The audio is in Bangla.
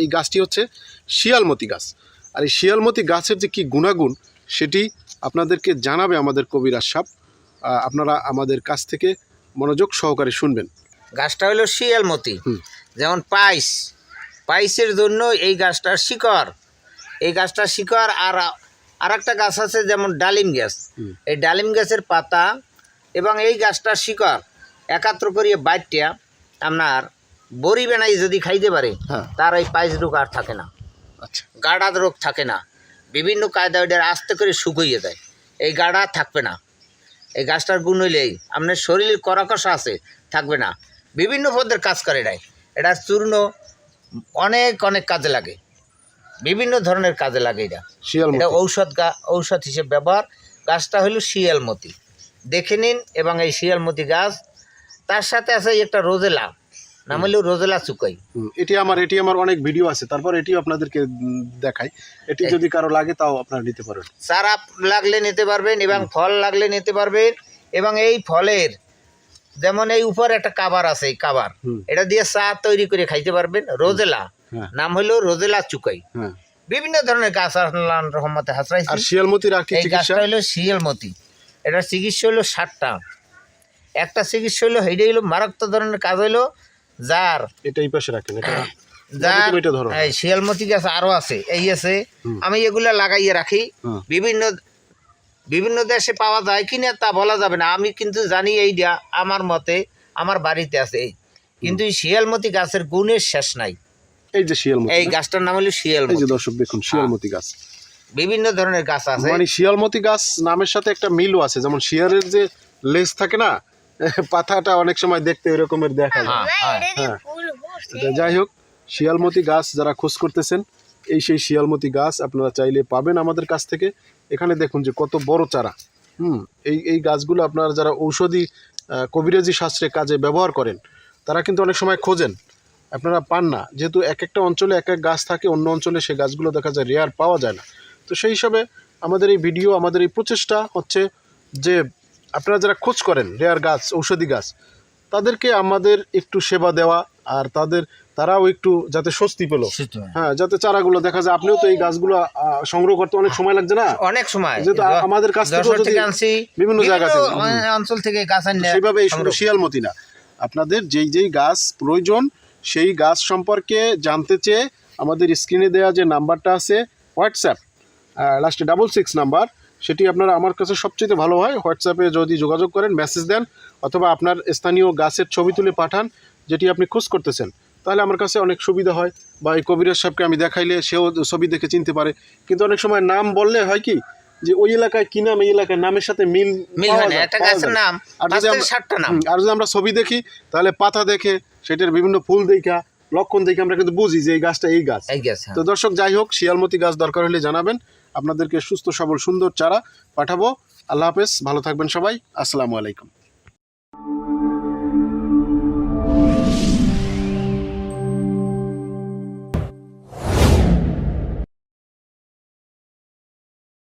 এই গাছটি হচ্ছে শিয়ালমতি গাছ। আর এই শিয়ালমতি গাছের যে কী গুণাগুণ সেটি আপনাদেরকে জানাবে আমাদের কবিরাজ সাহেব। আপনারা আমাদের কাছ থেকে মনোযোগ সহকারে শুনবেন। গাছটা হলো শিয়ালমতি, যেমন পাইসের জন্য এই গাছটার শিকড়, এই গাছটার শিকড়। আর একটা গাছ আছে যেমন ডালিম গাছ, এই ডালিম গাছের পাতা এবং এই গাছটার শিকড় একাত্র করিয়ে বাইটিয়া আপনার বড়ি বেনাই যদি খাইতে পারে তার এই পাইস রোগ আর থাকে না, আচ্ছা, গাড়া রোগ থাকে না। বিভিন্ন কায়দা ওইটার আস্তে করে শুকিয়ে দেয়, এই গাড়া থাকবে না। এই গাছটার গুণ হইলেই আপনার শরীর করাকষা আছে থাকবে না। বিভিন্ন পদের কাজ করে এটার চূর্ণ অনেক অনেক কাজে লাগে, বিভিন্ন ধরনের কাজে লাগে। এটা ঔষধ হিসেবে ব্যবহার। গাছটা হলো শিয়ালমতি, দেখে নিন। এবং এই শিয়ালমতি গাছ তার সাথে আছে একটা রোজেলা, নাম হলো রোজেলা চুকাই। এটি আমার অনেক ভিডিও আছে, তারপর এটিও আপনাদেরকে দেখাই। এটি যদি কারো লাগে তাও আপনারা নিতে পারবেন, চারা লাগলে নিতে পারবেন এবং ফল লাগলে নিতে পারবেন। এবং এই ফলের যেমন এই উপরে একটা কাবার আছে, এই কাবার এটা দিয়ে চা তৈরি করে খাইতে পারবেন। রোজেলা, নাম হলো রোজেলা চুকাই। বিভিন্ন ধরনের গাছ আল্লাহর রহমতে হাসরাইছে। আর শিয়ালমতির আর কি এই গাছটা হলো শিয়ালমতি, এটার চিকিৎসা হলো 60টা। একটা চিকিৎসা হলো এইটা হলো মারাত্মক ধরনের কাজ হলো যার এটাই পাশে রাখেন, এই শিয়ালমতি গাছ আরো আছে, এই আছে। আমি এগুলা লাগাইয়ে রাখি। বিভিন্ন দেশে পাওয়া যায় কিনা তা বলা যাবে না, আমি কিন্তু জানি এইটা আমার মতে আমার বাড়িতে আছে। কিন্তু এই শিয়ালমতি গাছের গুণের শেষ নাই। এই যে শিয়ালমতি, এই গাছটার নাম হলো শিয়ালমতি। এই যে দর্শক দেখুন শিয়ালমতি গাছ। বিভিন্ন ধরনের গাছ আছে, মানে শিয়ালমতি গাছ নামের সাথে একটা মিলও আছে। যেমন শিয়ালের যে লেজ থাকে না, পাতাটা অনেক সময় দেখতে এরকমের দেখা যায়। যাই হোক, শিয়ালমতি গাছ যারা খোঁজ করতেছেন, সেই শিয়ালমতি গাছ আপনারা চাইলে পাবেন আমাদের কাছ থেকে। এখানে দেখুন যে কত বড় চারা। এই গাছগুলো আপনারা যারা ঔষধি কবিরাজি শাস্ত্রে কাজে ব্যবহার করেন তারা কিন্তু অনেক সময় খোঁজেন, আপনারা পান না। যেহেতু এক একটা অঞ্চলে এক এক গাছ থাকে, অন্য অঞ্চলে সেই গাছগুলো দেখা যায় রেয়ার পাওয়া যায় না। তো সেই হিসাবে আমাদের এই ভিডিও, আমাদের এই প্রচেষ্টা হচ্ছে যে আপনারা যারা খোঁজ করেন রেয়ার গাছ, ঔষধি গাছ, তাদেরকে আমাদের একটু সেবা দেওয়া, আর তারাও একটু যাতে স্বস্তি পেল। হ্যাঁ, যাতে চারাগুলো দেখা যায়। আপনিও তো এই গাছগুলো সংগ্রহ করতে অনেক সময় লাগছে না, অনেক সময়। যেহেতু আমাদের কাছ থেকে বিভিন্ন জায়গা থেকে অঞ্চল থেকে গাছ আনি, সেইভাবে শুধু শিয়ালমতি না, আপনাদের যেই গাছ প্রয়োজন সেই গাছ সম্পর্কে জানতে চেয়ে আমাদের স্ক্রিনে দেওয়া যে নাম্বারটা আছে হোয়াটসঅ্যাপ লাস্টে 66 নাম্বার, সেটি আপনারা আমার কাছে সবচেয়ে ভালো হয়। হোয়াটসঅ্যাপে যদি যোগাযোগ করেন, মেসেজ দেন, অথবা আপনার স্থানীয় গাছের ছবি তুলে পাঠান যেটি আপনি খোঁজ করতেছেন, তাহলে আমার কাছে অনেক সুবিধা হয়। বা এই কবিরাজ সাহেবকে আমি দেখাইলে সেও ছবি দেখে চিনতে পারে। কিন্তু অনেক সময় নাম বললে হয় কি যে ওই এলাকায় কি নাম, এই এলাকার নামের সাথে মিল হয় না। আর যদি আমরা ছবি দেখি তাহলে পাতা দেখে, সেটার বিভিন্ন ফুল দেখা, লক্ষণ দেখে আমরা কিন্তু বুঝি যে এই গাছটা এই গাছ। তো দর্শক, যাই হোক, শিয়ালমতি গাছ দরকার হলে জানাবেন, আপনাদেরকে সুস্থ সবল সুন্দর চারা পাঠাবো। আল্লাহ হাফেজ, ভালো থাকবেন সবাই। আসসালামু আলাইকুম।